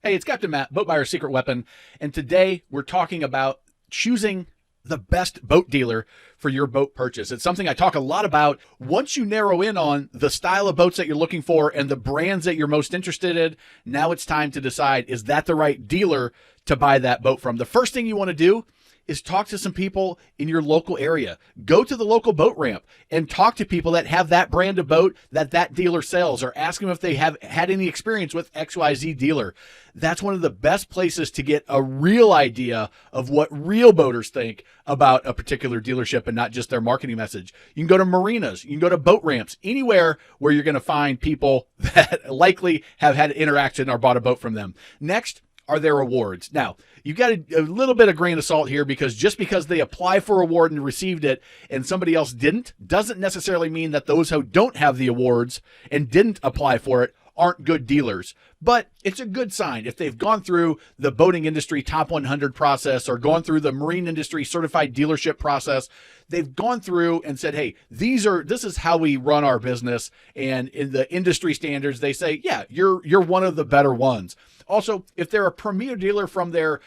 Hey, it's Captain Matt, Boat Buyer's Secret Weapon, and today we're talking about choosing the best boat dealer for your boat purchase. It's something I talk a lot about. Once you narrow in on the style of boats that you're looking for and the brands that you're most interested in, now it's time to decide, is that the right dealer to buy that boat from? The first thing you want to do is talk to some people in your local area. Go to the local boat ramp and talk to people that have that brand of boat that dealer sells, or ask them if they have had any experience with XYZ dealer. That's one of the best places to get a real idea of what real boaters think about a particular dealership and not just their marketing message. You can go to marinas, you can go to boat ramps, anywhere where you're going to find people that likely have had interaction or bought a boat from them. Next are their awards. Now, you've got a little bit of grain of salt here, because just because they apply for award and received it and somebody else didn't, doesn't necessarily mean that those who don't have the awards and didn't apply for it aren't good dealers. But it's a good sign if they've gone through the boating industry top 100 process or gone through the marine industry certified dealership process. They've gone through and said, hey, this is how we run our business. And in the industry standards, they say, yeah, you're one of the better ones. Also, if they're a premier dealer from their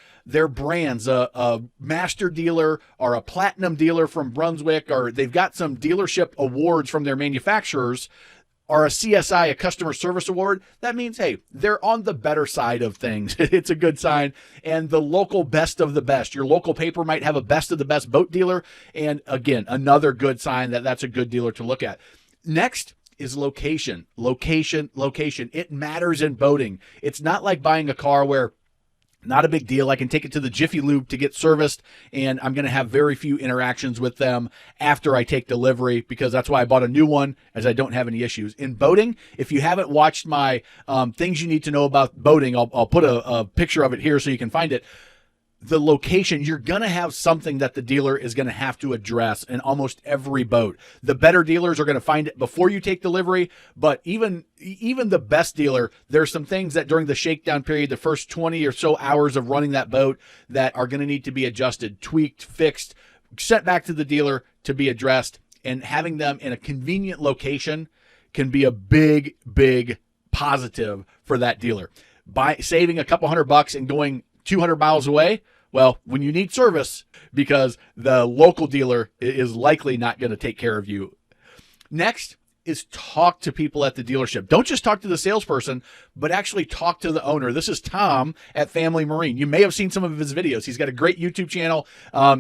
brands, a master dealer or a platinum dealer from Brunswick, or they've got some dealership awards from their manufacturers, or a CSI, a customer service award, that means, hey, they're on the better side of things. It's a good sign. And the local best of the best. Your local paper might have a best of the best boat dealer. And again, another good sign that that's a good dealer to look at. Next is location. Location. It matters in boating. It's not like buying a car where not a big deal. I can take it to the Jiffy Lube to get serviced, and I'm going to have very few interactions with them after I take delivery, because that's why I bought a new one, as I don't have any issues. In boating, if you haven't watched my things you need to know about boating, I'll put a picture of it here so you can find it. The location, you're going to have something that the dealer is going to have to address in almost every boat. The better dealers are going to find it before you take delivery, but even the best dealer, there's some things that during the shakedown period, the first 20 or so hours of running that boat, that are going to need to be adjusted, tweaked, fixed, sent back to the dealer to be addressed. And having them in a convenient location can be a big, big positive for that dealer. By saving a couple $100 and going 200 miles away, well, when you need service, because the local dealer is likely not going to take care of you. Next is talk to people at the dealership. Don't just talk to the salesperson, but actually talk to the owner. This is Tom at Family Marine. You may have seen some of his videos. He's got a great YouTube channel.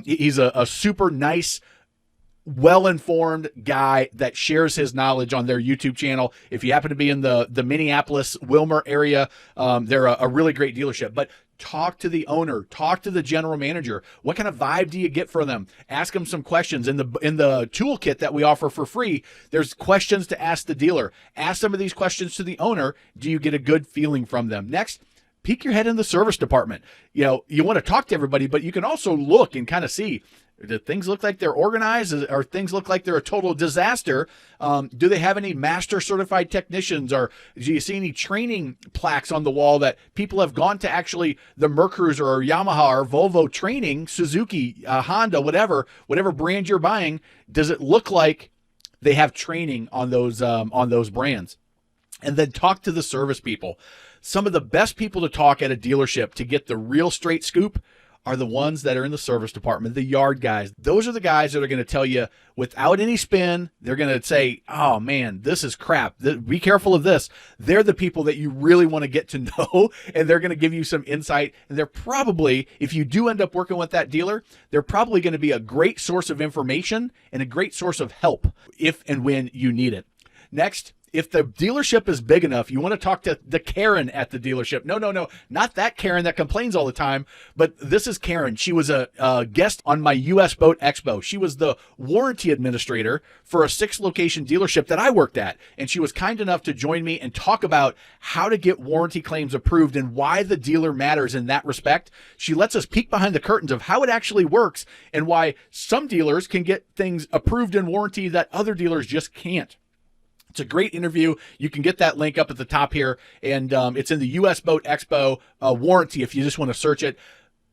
He's a super nice, well-informed guy that shares his knowledge on their YouTube channel. If you happen to be in the Minneapolis, Wilmer area, they're a really great dealership. But talk to the owner, talk to the general manager. What kind of vibe do you get from them? Ask them some questions. In the toolkit that we offer for free, there's questions to ask the dealer. Ask some of these questions to the owner. Do you get a good feeling from them? Next, peek your head in the service department. You know, you want to talk to everybody, but you can also look and kind of see, do things look like they're organized, or things look like they're a total disaster? Do they have any master certified technicians, or do you see any training plaques on the wall that people have gone to actually the Mercruiser or Yamaha or Volvo training, Suzuki, Honda, whatever brand you're buying? Does it look like they have training on those brands? And then talk to the service people. Some of the best people to talk at a dealership to get the real straight scoop are the ones that are in the service department, the yard guys. Those are the guys that are going to tell you without any spin. They're going to say, oh man, this is crap. Be careful of this. They're the people that you really want to get to know, and they're going to give you some insight. And they're probably, if you do end up working with that dealer, they're probably going to be a great source of information and a great source of help if and when you need it. Next, if the dealership is big enough, you want to talk to the Karen at the dealership. No, not that Karen that complains all the time, but this is Karen. She was a guest on my US Boat Expo. She was the warranty administrator for a 6-location dealership that I worked at, and she was kind enough to join me and talk about how to get warranty claims approved and why the dealer matters in that respect. She lets us peek behind the curtains of how it actually works and why some dealers can get things approved in warranty that other dealers just can't. It's a great interview. You can get that link up at the top here, and it's in the US Boat Expo warranty if you just want to search it.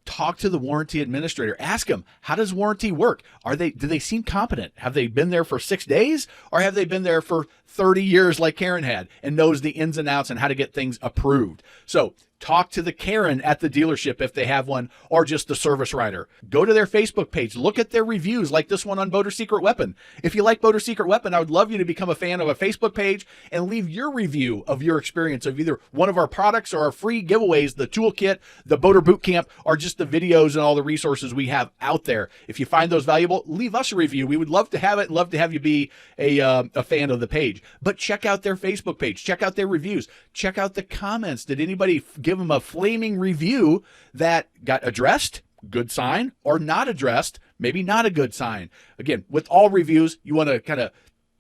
Talk to the warranty administrator. Ask them, how does warranty work? Do they seem competent? Have they been there for 6 days, or have they been there for 30 years like Karen had and knows the ins and outs and how to get things approved. So talk to the Karen at the dealership if they have one, or just the service writer. Go to their Facebook page. Look at their reviews like this one on Boater Secret Weapon. If you like Boater Secret Weapon, I would love you to become a fan of a Facebook page and leave your review of your experience of either one of our products or our free giveaways, the Toolkit, the Boater Bootcamp, or just the videos and all the resources we have out there. If you find those valuable, leave us a review. We would love to have it and love to have you be a fan of the page. But check out their Facebook page. Check out their reviews. Check out the comments. Did anybody give them a flaming review that got addressed? Good sign. Or not addressed? Maybe not a good sign. Again, with all reviews, you want to kind of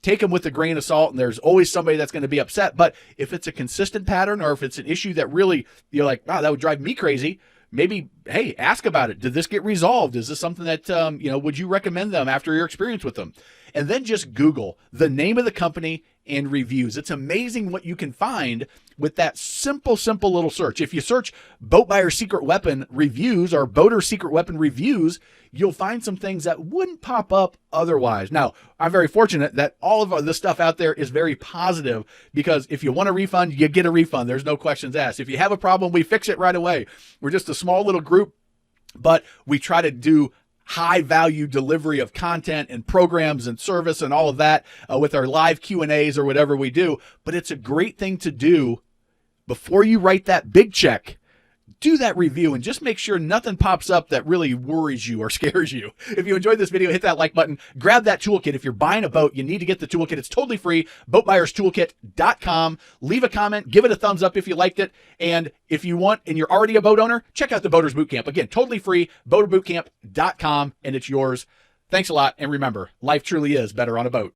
take them with a grain of salt, and there's always somebody that's going to be upset. But if it's a consistent pattern, or if it's an issue that really you're like, wow, that would drive me crazy, maybe, hey, ask about it. Did this get resolved? Is this something that, would you recommend them after your experience with them? And then just Google the name of the company and reviews. It's amazing what you can find with that simple little search. If you search Boat Buyer Secret Weapon reviews or Boater Secret Weapon reviews, you'll find some things that wouldn't pop up otherwise. Now, I'm very fortunate that all of this stuff out there is very positive, because if you want a refund, you get a refund. There's no questions asked. If you have a problem, we fix it right away. We're just a small little group, but we try to do high value delivery of content and programs and service and all of that with our live Q&As or whatever we do. But it's a great thing to do before you write that big check. Do that review and just make sure nothing pops up that really worries you or scares you. If you enjoyed this video, hit that like button. Grab that toolkit. If you're buying a boat, you need to get the toolkit. It's totally free. BoatBuyersToolkit.com. Leave a comment. Give it a thumbs up if you liked it. And if you want, and you're already a boat owner, check out the Boaters Bootcamp. Again, totally free. BoaterBootcamp.com, and it's yours. Thanks a lot. And remember, life truly is better on a boat.